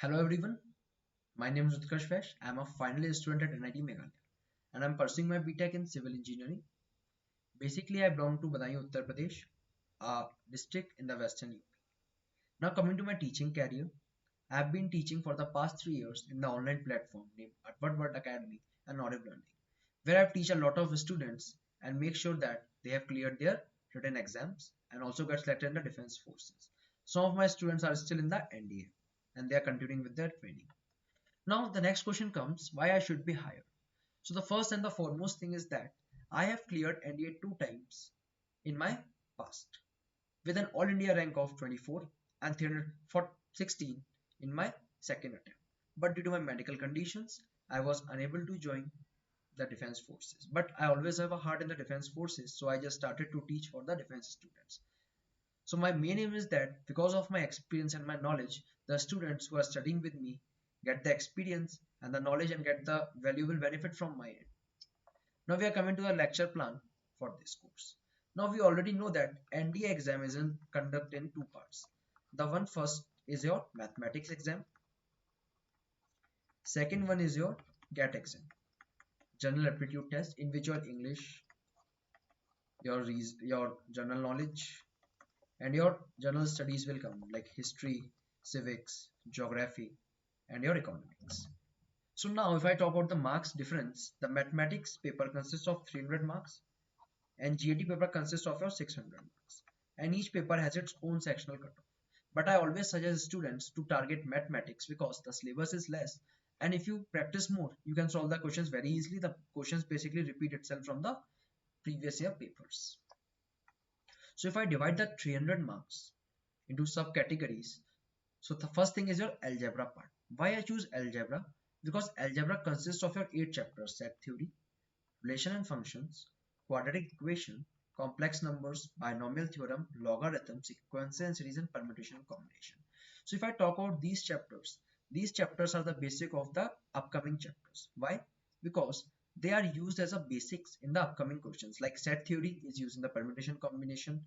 Hello everyone, my name is Utkarsh Vash. I am a final year student at NIT Meghalaya and I am pursuing my BTech in Civil Engineering. Basically, I belong to Badai, Uttar Pradesh, a district in the Western UP. Now coming to my teaching career, I have been teaching for the past 3 years in the online platform named Unacademy and Audible Learning, where I teach a lot of students and make sure that they have cleared their written exams and also get selected in the defense forces. Some of my students are still in the NDA and they are continuing with their training. Now the next question comes why I should be hired. So the first and the foremost thing is that I have cleared NDA 2 times in my past with an all India rank of 24 and 316 in my second attempt. But due to my medical conditions, I was unable to join the defense forces. But I always have a heart in the defense forces, so I just started to teach for the defense students. So my main aim is that because of my experience and my knowledge, the students who are studying with me get the experience and the knowledge and get the valuable benefit from my end. Now we are coming to the lecture plan for this course. Now we already know that NDA exam is conducted in two parts. The one first is your mathematics exam. Second one is your GAT exam, general aptitude test, in which your English, your general knowledge, and your general studies will come like history, civics, geography, and your economics. So now if I talk about the marks difference, the mathematics paper consists of 300 marks and GAT paper consists of your 600 marks. And each paper has its own sectional cutoff. But I always suggest students to target mathematics because the syllabus is less and if you practice more, you can solve the questions very easily. The questions basically repeat itself from the previous year papers. So if I divide the 300 marks into subcategories, so the first thing is your algebra part. Why I choose algebra? Because algebra consists of your 8 chapters: set theory, relation and functions, quadratic equation, complex numbers, binomial theorem, logarithm, sequence and series, and permutation and combination. So if I talk about these chapters are the basic of the upcoming chapters. Why? Because they are used as a basics in the upcoming questions. Like set theory is used in the permutation combination.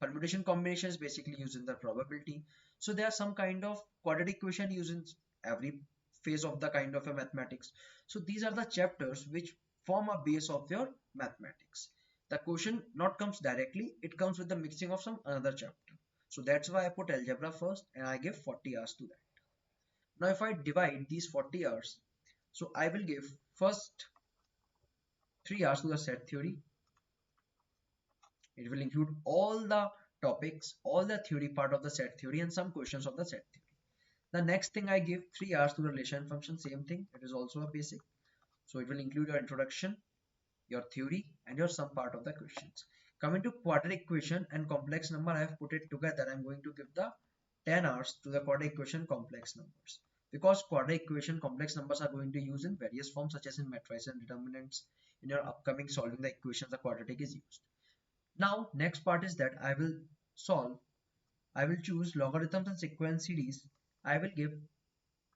Permutation combination is basically used in the probability. So there are some kind of quadratic equation used in every phase of the kind of a mathematics. So these are the chapters which form a base of your mathematics. The question not comes directly, it comes with the mixing of some another chapter. So that's why I put algebra first and I give 40 hours to that. Now if I divide these 40 hours, so I will give first 3 hours to the set theory. It will include all the topics, all the theory part of the set theory and some questions of the set theory. The next thing I give 3 hours to the relation function, same thing, it is also a basic. So it will include your introduction, your theory and your some part of the questions. Coming to quadratic equation and complex number, I have put it together. I'm going to give the 10 hours to the quadratic equation complex numbers because quadratic equation complex numbers are going to use in various forms such as in matrices and determinants. In your upcoming solving the equations, the quadratic is used. Now next part is that I will choose logarithms and sequence series. I will give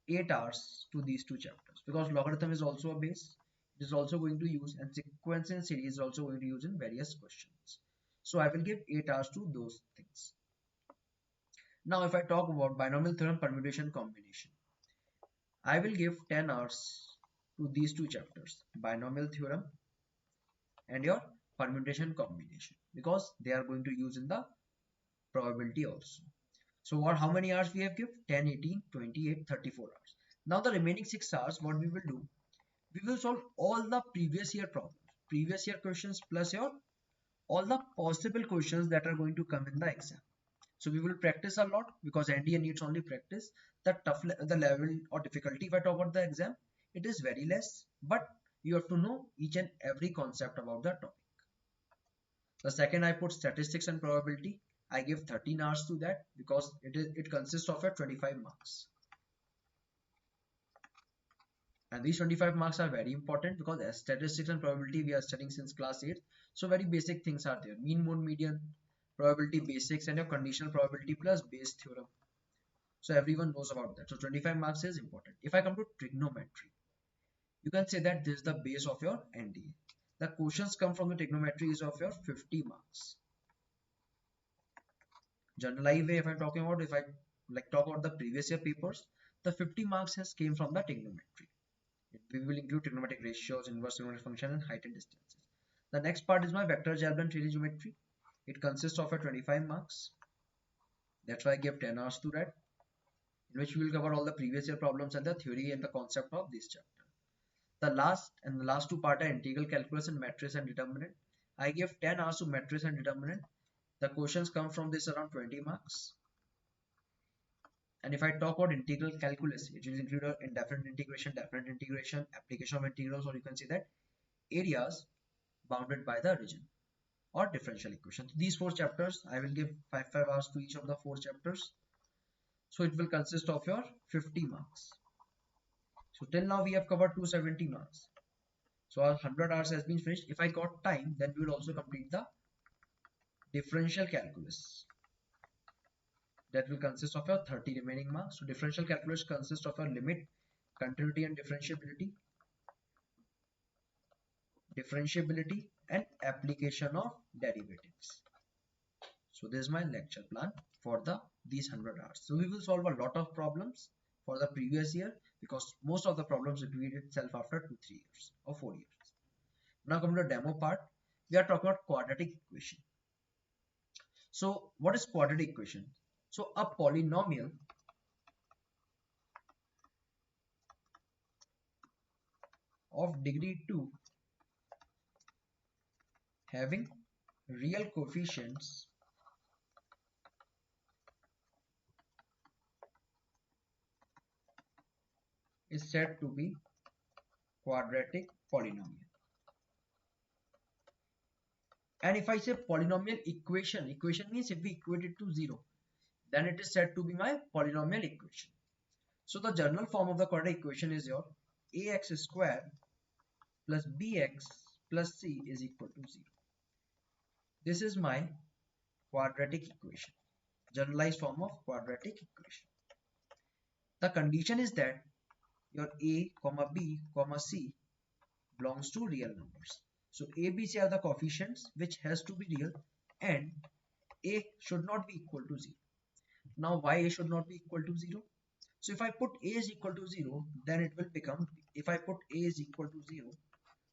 8 hours to these two chapters because logarithm is also a base. It is also going to use and sequence and series is also going to use in various questions. So I will give 8 hours to those things. Now if I talk about binomial theorem, permutation, combination, I will give 10 hours to these two chapters, binomial theorem and your permutation combination, because they are going to use in the probability also. So what, how many hours we have give? 10, 18, 28, 34 hours. Now the remaining 6 hours, what we will do? We will solve all the previous year problems, previous year questions plus your all the possible questions that are going to come in the exam. So we will practice a lot because NDA needs only practice. The level or difficulty, if I talk about the exam, it is very less, but you have to know each and every concept about the topic. The second I put statistics and probability. I give 13 hours to that because it consists of a 25 marks. And these 25 marks are very important because as statistics and probability we are studying since class 8. So very basic things are there. Mean, mode, median, probability basics and your conditional probability plus Bayes theorem. So everyone knows about that. So 25 marks is important. If I come to trigonometry, you can say that this is the base of your NDA. The questions come from the trigonometry is of your 50 marks. Generalized way, if I'm talking about, if I like talk about the previous year papers, The 50 marks has came from the trigonometry. We will include trigonometric ratios, inverse trigonometric function, and height and distances. The next part is my vector, algebra, and 3D geometry. It consists of a 25 marks. That's why I give 10 hours to that, in which we will cover all the previous year problems and the theory and the concept of this chapter. The last two part are integral calculus and matrix and determinant. I give 10 hours to matrix and determinant. The questions come from this around 20 marks. And if I talk about integral calculus, it will include indefinite integration, definite integration, application of integrals, or you can say that areas bounded by the origin or differential equation. These 4 chapters, I will give 5 hours to each of the 4 chapters. So it will consist of your 50 marks. So till now we have covered 270 marks. So our 100 hours has been finished. If I got time, then we will also complete the differential calculus. That will consist of your 30 remaining marks. So differential calculus consists of your limit, continuity and differentiability and application of derivatives. So this is my lecture plan for these 100 hours. So we will solve a lot of problems for the previous year, because most of the problems repeat itself after 2-3 years or 4 years. Now come to the demo part. We are talking about quadratic equation. So what is quadratic equation? So a polynomial of degree 2 having real coefficients is said to be quadratic polynomial. And if I say polynomial equation means if we equate it to 0, then it is said to be my polynomial equation. So the general form of the quadratic equation is your ax squared plus bx plus c is equal to 0. This is my quadratic equation, generalized form of quadratic equation. The condition is that your a, b, c belongs to real numbers. So a, b, c are the coefficients which has to be real, and a should not be equal to 0. Now why a should not be equal to 0? So if I put a is equal to 0, then it will become, if I put a is equal to 0,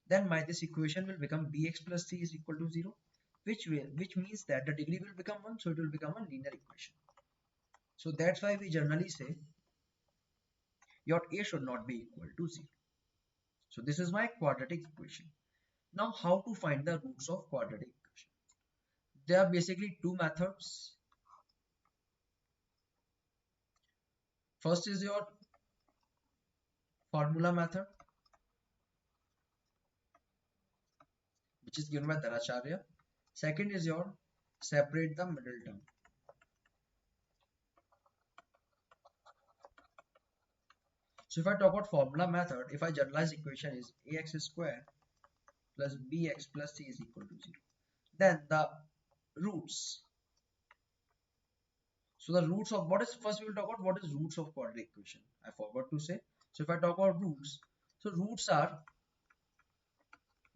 then this equation will become bx plus c is equal to 0, which means that the degree will become 1, so it will become a linear equation. So that's why we generally say your a should not be equal to 0. So this is my quadratic equation. Now how to find the roots of quadratic equation? There are basically two methods. First is your formula method, which is given by Dharacharya. Second is your separate the middle term. So if I talk about formula method, if I generalize equation is ax squared plus bx plus c is equal to 0, then the roots. So the roots of what is, first we will talk about what is roots of quadratic equation. I forgot to say. So if I talk about roots, so roots are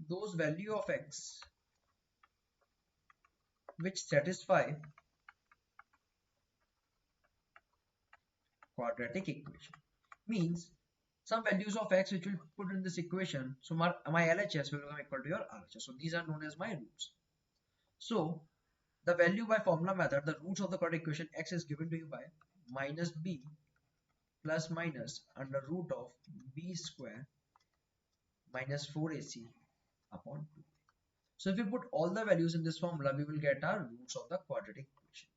those value of x which satisfy quadratic equation. Means some values of x which will put in this equation, so my LHS will become equal to your RHS. So these are known as my roots. So the value by formula method, the roots of the quadratic equation x is given to you by minus b plus minus under root of b square minus 4ac upon 2. So if we put all the values in this formula, we will get our roots of the quadratic equation.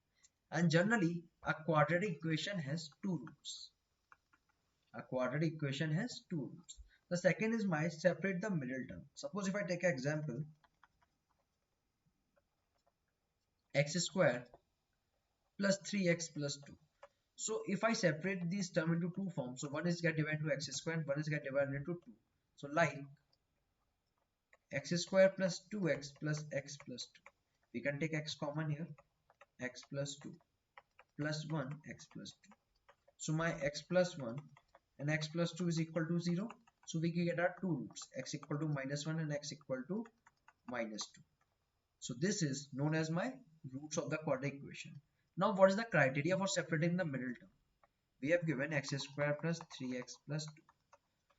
And generally a quadratic equation has two roots. A quadratic equation has two roots. The second is my separate the middle term. Suppose if I take an example, x square plus 3x plus 2. So if I separate these term into two forms, so one is get divided into x square and one is get divided into 2. So like x square plus 2x plus x plus 2. We can take x common here, x plus 2 plus 1 x plus 2. So my x plus 1 and x plus 2 is equal to 0. So we can get our two roots, x equal to minus 1 and x equal to minus 2. So this is known as my roots of the quadratic equation. Now what is the criteria for separating the middle term? We have given x square plus 3x plus 2.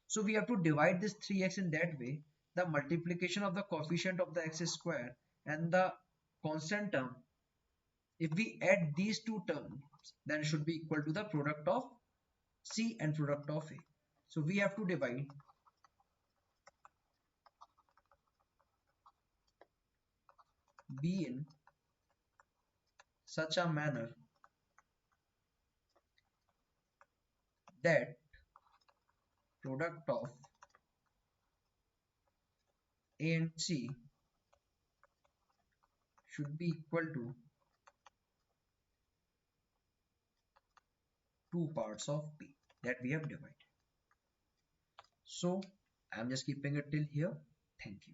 So we have to divide this 3x in that way. The multiplication of the coefficient of the x square and the constant term, if we add these two terms, then it should be equal to the product of C and product of A. So we have to divide B in such a manner that product of A and C should be equal to two parts of B that we have divided. So I'm just keeping it till here. Thank you.